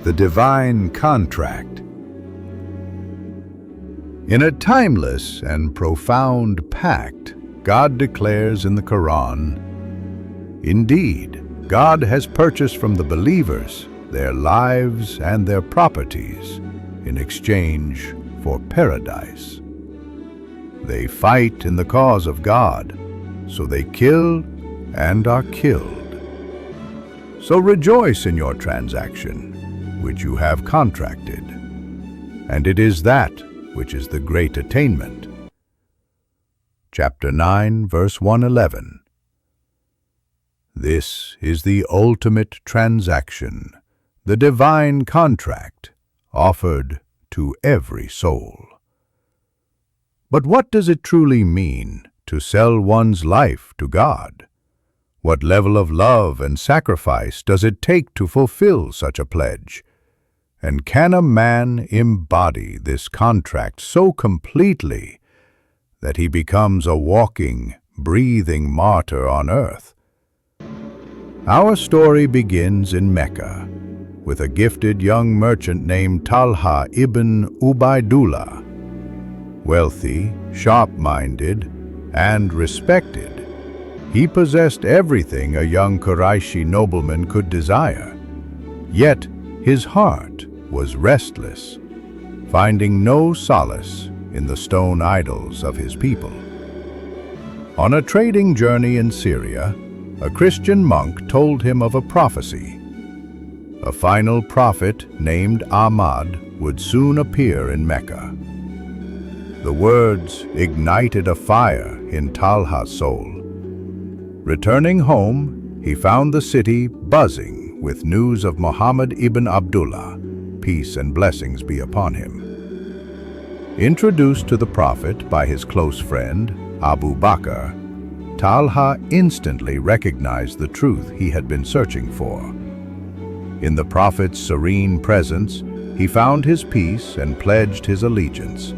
The divine contract. In a timeless and profound pact, God declares in the Quran, "Indeed, God has purchased from the believers their lives and their properties in exchange for paradise. They fight in the cause of God, so they kill and are killed. So rejoice in your transaction, which you have contracted, and it is that which is the great attainment." Chapter 9, verse 111. This is the ultimate transaction, the divine contract, offered to every soul. But what does it truly mean to sell one's life to God? What level of love and sacrifice does it take to fulfill such a pledge? And can a man embody this contract so completely that he becomes a walking, breathing martyr on earth? Our story begins in Mecca, with a gifted young merchant named Talha ibn Ubaidullah. Wealthy, sharp-minded, and respected, he possessed everything a young Qurayshi nobleman could desire. Yet his heart was restless, finding no solace in the stone idols of his people. On a trading journey in Syria, a Christian monk told him of a prophecy. A final prophet named Ahmad would soon appear in Mecca. The words ignited a fire in Talha's soul. Returning home, he found the city buzzing with news of Muhammad ibn Abdullah, peace and blessings be upon him. Introduced to the prophet by his close friend, Abu Bakr, Talha instantly recognized the truth he had been searching for. In the prophet's serene presence, he found his peace and pledged his allegiance,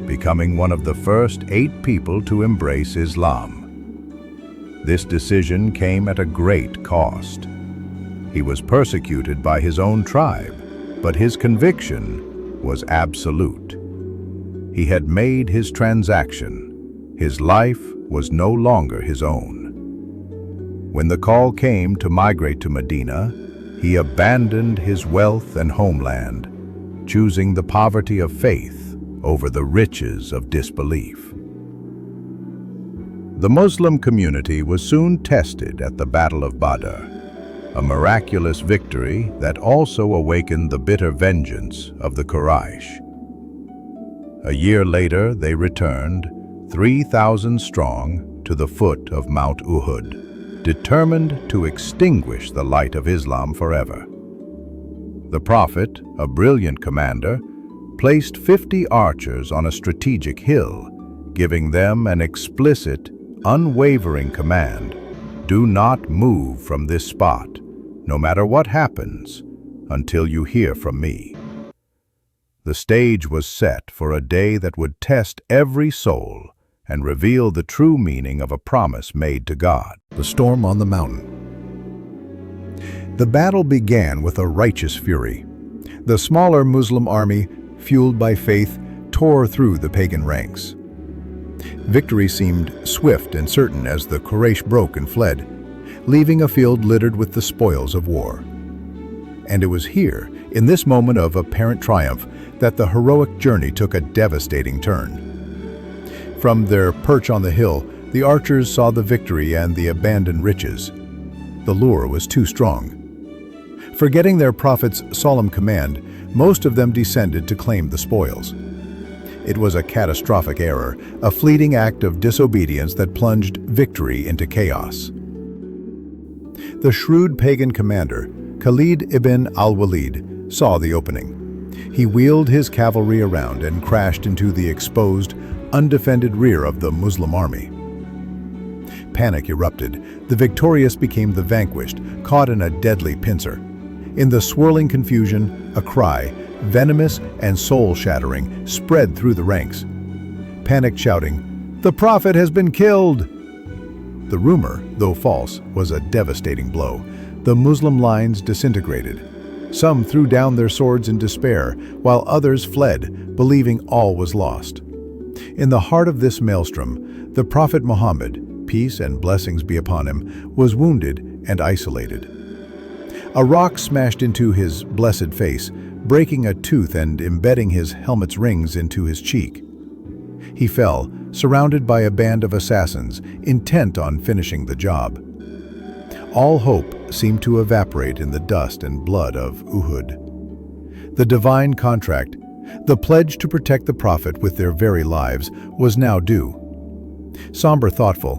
becoming one of the first 8 people to embrace Islam. This decision came at a great cost. He was persecuted by his own tribe, but his conviction was absolute. He had made his transaction. His life was no longer his own. When the call came to migrate to Medina, he abandoned his wealth and homeland, choosing the poverty of faith over the riches of disbelief. The Muslim community was soon tested at the Battle of Badr, a miraculous victory that also awakened the bitter vengeance of the Quraysh. A year later, they returned, 3,000 strong, to the foot of Mount Uhud, determined to extinguish the light of Islam forever. The Prophet, a brilliant commander, placed 50 archers on a strategic hill, giving them an explicit, unwavering command: do not move from this spot, no matter what happens, until you hear from me. The stage was set for a day that would test every soul and reveal the true meaning of a promise made to God. The storm on the mountain. The battle began with a righteous fury. The smaller Muslim army, fueled by faith, tore through the pagan ranks. Victory seemed swift and certain as the Quraysh broke and fled, leaving a field littered with the spoils of war. And it was here, in this moment of apparent triumph, that the heroic journey took a devastating turn. From their perch on the hill, the archers saw the victory and the abandoned riches. The lure was too strong. Forgetting their prophet's solemn command, most of them descended to claim the spoils. It was a catastrophic error, a fleeting act of disobedience that plunged victory into chaos. The shrewd pagan commander, Khalid ibn al-Walid, saw the opening. He wheeled his cavalry around and crashed into the exposed, undefended rear of the Muslim army. Panic erupted. The victorious became the vanquished, caught in a deadly pincer. In the swirling confusion, a cry, venomous and soul-shattering, spread through the ranks. Panicked shouting, "The Prophet has been killed!" The rumor, though false, was a devastating blow. The Muslim lines disintegrated. Some threw down their swords in despair, while others fled, believing all was lost. In the heart of this maelstrom, the Prophet Muhammad, peace and blessings be upon him, was wounded and isolated. A rock smashed into his blessed face, breaking a tooth and embedding his helmet's rings into his cheek. He fell, surrounded by a band of assassins, intent on finishing the job. All hope seemed to evaporate in the dust and blood of Uhud. The divine contract, the pledge to protect the Prophet with their very lives, was now due. Somber, thoughtful,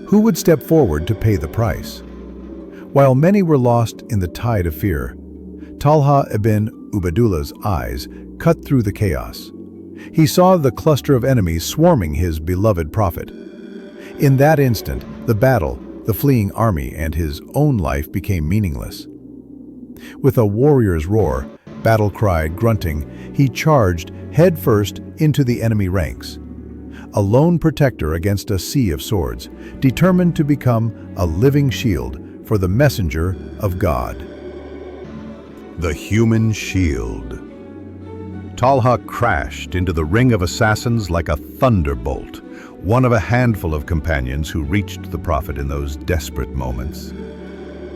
who would step forward to pay the price? While many were lost in the tide of fear, Talha ibn Ubaidullah's eyes cut through the chaos. He saw the cluster of enemies swarming his beloved Prophet. In that instant, the battle, the fleeing army, and his own life became meaningless. With a warrior's roar, battle-cried, grunting, he charged headfirst into the enemy ranks. A lone protector against a sea of swords, determined to become a living shield for the messenger of God. The human shield. Talha crashed into the ring of assassins like a thunderbolt, one of a handful of companions who reached the Prophet in those desperate moments.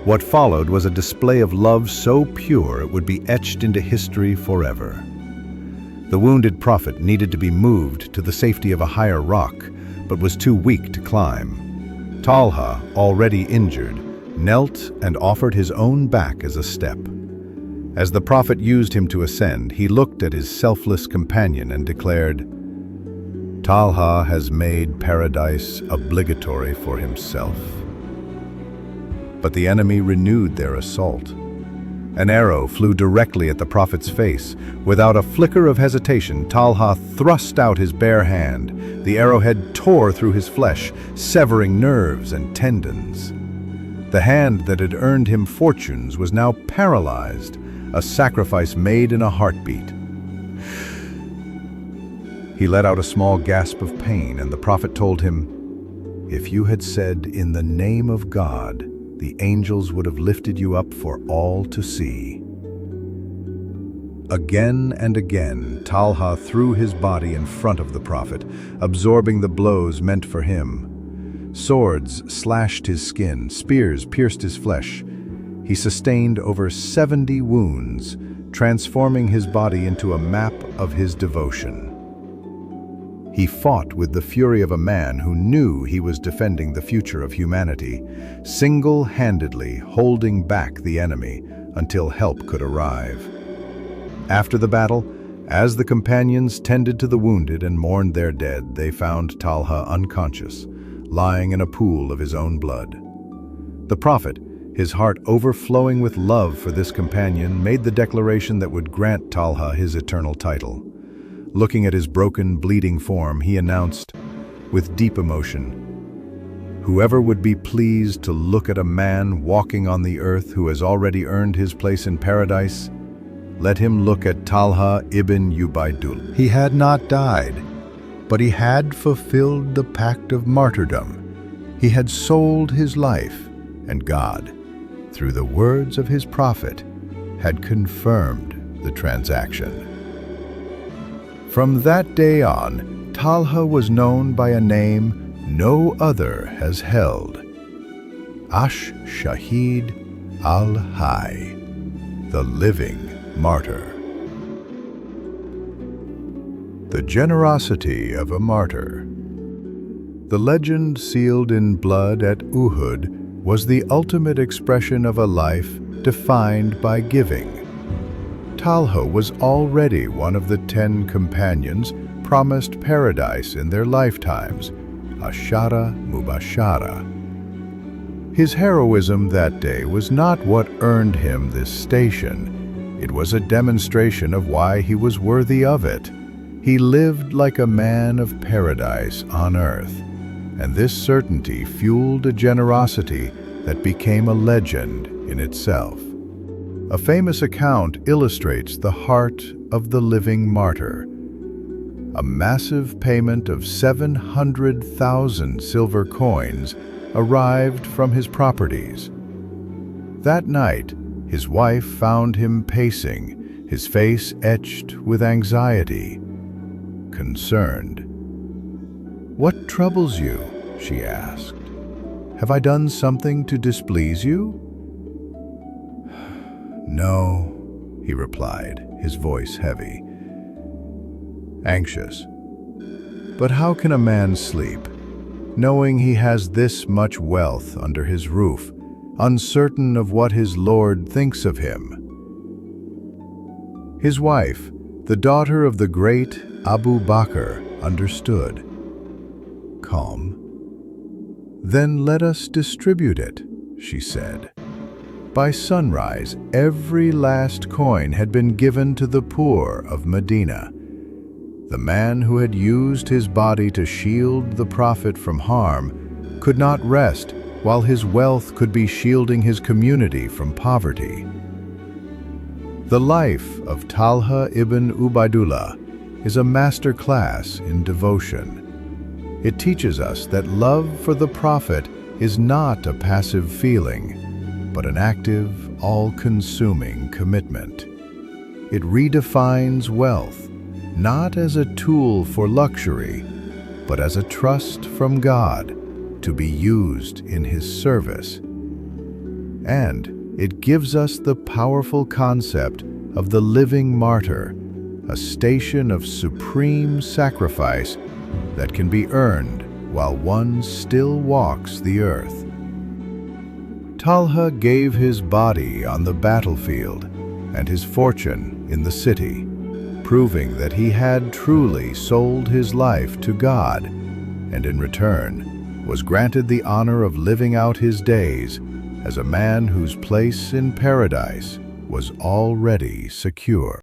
What followed was a display of love so pure it would be etched into history forever. The wounded Prophet needed to be moved to the safety of a higher rock, but was too weak to climb. Talha, already injured, knelt and offered his own back as a step. As the Prophet used him to ascend, he looked at his selfless companion and declared, "Talha has made paradise obligatory for himself." But the enemy renewed their assault. An arrow flew directly at the Prophet's face. Without a flicker of hesitation, Talha thrust out his bare hand. The arrowhead tore through his flesh, severing nerves and tendons. The hand that had earned him fortunes was now paralyzed, a sacrifice made in a heartbeat. He let out a small gasp of pain, and the Prophet told him, "If you had said, 'In the name of God,' the angels would have lifted you up for all to see." Again and again, Talha threw his body in front of the Prophet, absorbing the blows meant for him. Swords slashed his skin, spears pierced his flesh. He sustained over 70 wounds, transforming his body into a map of his devotion. He fought with the fury of a man who knew he was defending the future of humanity, single-handedly holding back the enemy until help could arrive. After the battle, as the companions tended to the wounded and mourned their dead, they found Talha unconscious, lying in a pool of his own blood. The Prophet, his heart overflowing with love for this companion, made the declaration that would grant Talha his eternal title. Looking at his broken, bleeding form, he announced, with deep emotion, "Whoever would be pleased to look at a man walking on the earth who has already earned his place in paradise, let him look at Talha ibn Ubaidullah. He had not died, but he had fulfilled the pact of martyrdom. He had sold his life, and God, through the words of his prophet, had confirmed the transaction." From that day on, Talha was known by a name no other has held: Ash-Shahid al-Hayy, the Living Martyr. The generosity of a martyr. The legend sealed in blood at Uhud was the ultimate expression of a life defined by giving. Talha was already one of the 10 companions promised paradise in their lifetimes, Ashara Mubashara. His heroism that day was not what earned him this station. It was a demonstration of why he was worthy of it. He lived like a man of paradise on earth, and this certainty fueled a generosity that became a legend in itself. A famous account illustrates the heart of the living martyr. A massive payment of 700,000 silver coins arrived from his properties. That night, His wife found him pacing, his face etched with anxiety, concerned. "What troubles you?" she asked. "Have I done something to displease you?" "No," he replied, his voice heavy, anxious. "But how can a man sleep, knowing he has this much wealth under his roof, uncertain of what his Lord thinks of him?" His wife, the daughter of the great Abu Bakr, understood. Calm. "Then let us distribute it," she said. By sunrise, every last coin had been given to the poor of Medina. The man who had used his body to shield the Prophet from harm could not rest while his wealth could be shielding his community from poverty. The life of Talha ibn Ubaidullah is a master class in devotion. It teaches us that love for the Prophet is not a passive feeling, but an active, all-consuming commitment. It redefines wealth, not as a tool for luxury, but as a trust from God to be used in His service. And it gives us the powerful concept of the living martyr, a station of supreme sacrifice that can be earned while one still walks the earth. Talha gave his body on the battlefield and his fortune in the city, proving that he had truly sold his life to God, and in return was granted the honor of living out his days as a man whose place in paradise was already secure.